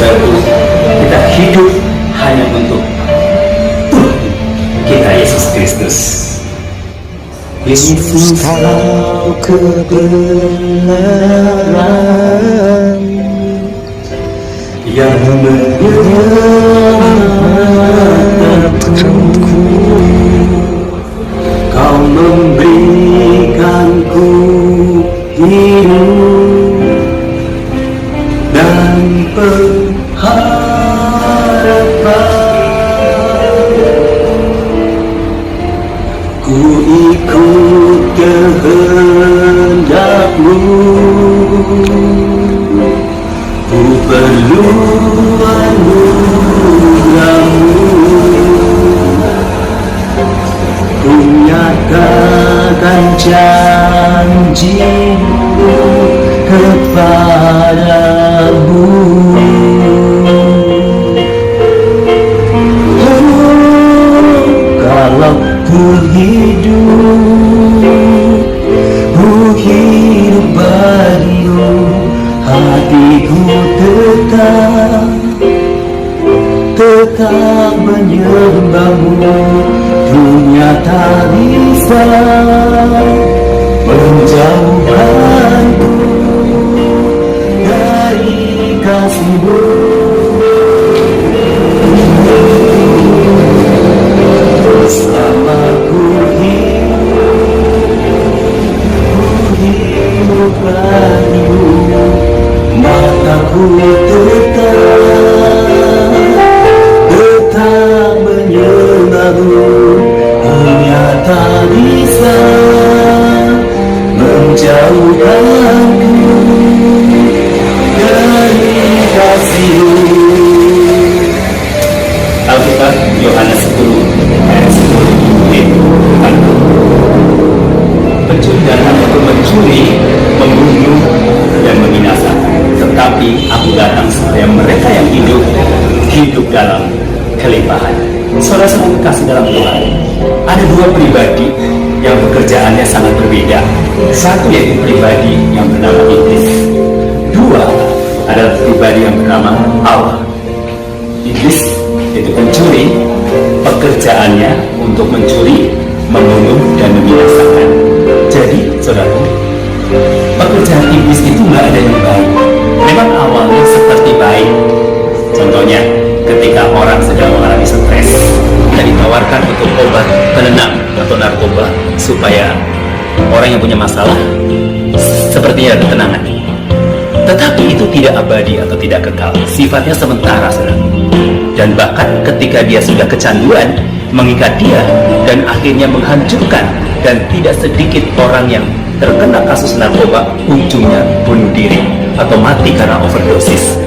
saudaraku, kita hidup hanya untuk Tuhan kita Yesus Kristus. Yesus kau kebenaran yang menyelamatkanku, Kau memberikanku hidup dan pengharapan. Ku ikut kehendak-Mu, ku perlu anugerah-Mu, ku nyatakan janji-Mu kepadamu. Kalau ku hidup bagimu, hatiku tetap menyembah-Mu. Dunia tak bisa menjauhkanku dari kasih-Mu. Selama ku hidup bagimu, mataku tetap menyembah-Mu. Dunia tak bisa menjauhkanku dari kasih-Mu. Alkitab Yohanes 10 ayat 10. Pencuri datang untuk mencuri, membunuh, dan membinasakan. Tetapi aku datang supaya mereka yang hidup dalam kelimpahan. Saudara-saudara kasih dalam Tuhan, ada dua pribadi yang pekerjaannya sangat berbeda. Satu yaitu pribadi yang bernama iblis. Dua adalah pribadi yang bernama Allah. Iblis itu pencuri, pekerjaannya untuk mencuri, membunuh, dan membinasakan. Jadi, saudaraku, pekerjaan iblis itu nggak ada yang baik. Memang awalnya seperti baik. Contohnya, ketika orang sedang mengalami stres, kita ditawarkan untuk obat penenang atau narkoba supaya orang yang punya masalah sepertinya ada ketenangan. Tetapi itu tidak abadi atau tidak kekal, sifatnya sementara, saudara. Dan bahkan ketika dia sudah kecanduan, mengikat dia dan akhirnya menghancurkan, dan tidak sedikit orang yang terkena kasus narkoba ujungnya bunuh diri atau mati karena overdosis.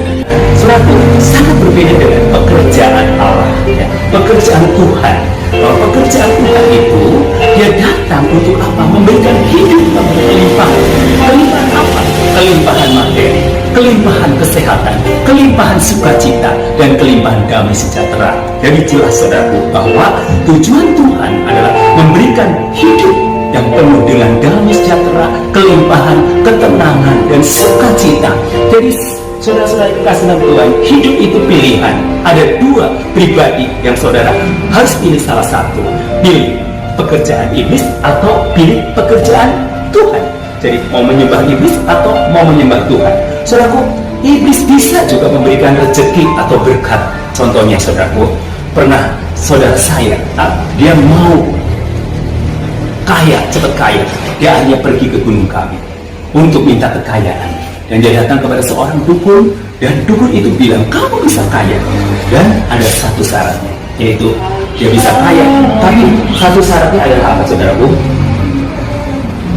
Suatu sangat berbeda dengan pekerjaan Allah, ya. Pekerjaan Tuhan. Kalau pekerjaan Tuhan itu dia datang untuk apa? Memberikan hidup yang berlimpah. Kelimpahan apa? Kelimpahan materi, kelimpahan kesehatan, kelimpahan sukacita, dan kelimpahan damai sejahtera. Jadi jelas, saudaraku, bahwa tujuan Tuhan adalah memberikan hidup yang penuh dengan damai sejahtera, kelimpahan, ketenangan, dan sukacita. Jadi saudara-saudara kasih dalam Tuhan, hidup itu pilihan. Ada dua pribadi yang saudara harus pilih salah satu. Pilih pekerjaan iblis atau pilih pekerjaan Tuhan. Jadi mau menyembah iblis atau mau menyembah Tuhan. Saudaraku, iblis bisa juga memberikan rezeki atau berkat. Contohnya, saudaraku, pernah saudara saya, dia mau kaya, cepat kaya. Dia akhirnya pergi ke Gunung Kawi untuk minta kekayaan. Dan dia datang kepada seorang dukun, dan dukun itu bilang, kamu bisa kaya. Dan ada satu syaratnya, yaitu dia bisa kaya. Tapi satu syaratnya adalah apa, saudaraku?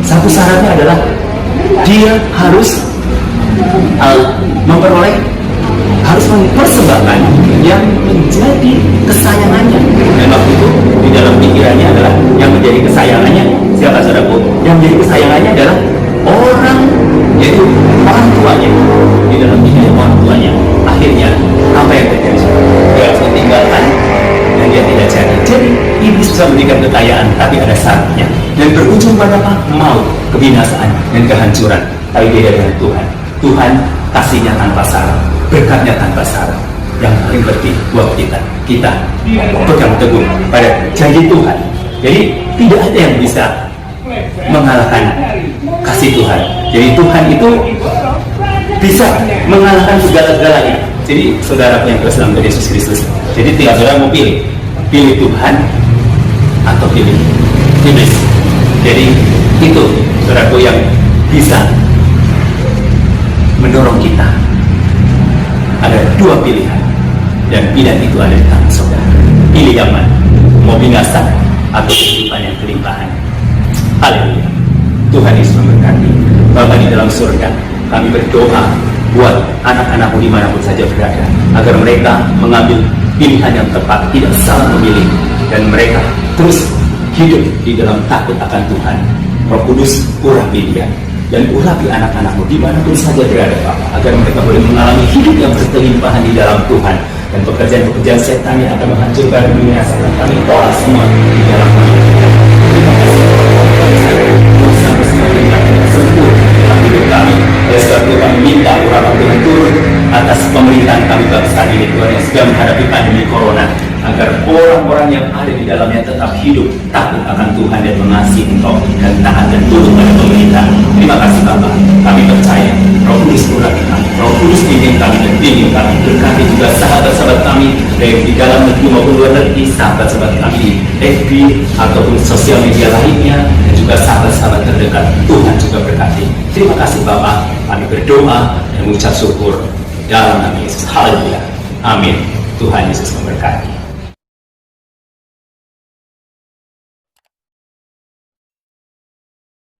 Satu syaratnya adalah dia harus mempersembahkan yang menjadi kesayangannya. Dan waktu itu di dalam pikirannya adalah yang menjadi kesayangannya siapa, saudaraku? Yang menjadi kesayangannya adalah orang, yaitu orang tuanya. Di dalam pikiran orang tuanya. Akhirnya apa yang terjadi? Dia harus ditinggalkan dan dia tidak jadi. Jadi iblis bisa memberikan kekayaan, tapi ada syaratnya. Dan berujung pada apa? Maut, kebinasaan, dan kehancuran. Tapi beda dengan Tuhan. Tuhan kasihnya tanpa syarat. berkatnya tanpa syarat. Yang paling penting buat kita pegang teguh pada janji Tuhan. Jadi tidak ada yang bisa mengalahkan kasih Tuhan. Jadi Tuhan itu bisa mengalahkan segala-galanya. Jadi saudara yang bersama dengan Yesus Kristus. Jadi tinggal saudara mau pilih Tuhan atau pilih iblis. Jadi itu saudaraku yang bisa mendorong kita. Ada dua pilihan, dan pilihan itu ada di tangan saudara. Pilih yang mana? Mau binasa atau kehidupan yang kelimpahan. Haleluya. Tuhan Yesus memberkati. Bapa di dalam surga, kami berdoa buat anak-anakmu dimanapun saja berada, agar mereka mengambil pilihan yang tepat, tidak salah memilih, dan mereka terus hidup di dalam takut akan Tuhan. Roh Kudus urapi dia dan urapi anak-anakmu dimanapun saja berada, Bapak, agar mereka boleh mengalami hidup yang berkelimpahan di dalam Tuhan, dan pekerjaan-pekerjaan setan yang akan menghancurkan dunia setan kami tolak semua di dalam Tuhan. Terima kasih dosa semakin sempur dalam hidup kami. Oleh sebab itu kami minta urapan Tuhan turun atas pemerintahan kami bangsa ini, Tuhan, yang sedang menghadapi pandemi corona, agar orang-orang yang ada di dalamnya tetap hidup takut akan Tuhan dan mengasihi Engkau dan taat dan tunduk pada pemerintah. Terima kasih Bapak, kami percaya Roh Kudus urapi kami, Roh Kudus pimpin kami dan bimbing kami. Berkati juga sahabat-sahabat kami baik di dalam negeri maupun luar negeri, sahabat-sahabat kami di FB ataupun sosial media lainnya, dan juga sahabat-sahabat terdekat. Tuhan juga berkati. Terima kasih Bapak, kami berdoa dan mengucap syukur dalam nama Yesus. Haleluya. Amin. Tuhan Yesus memberkati.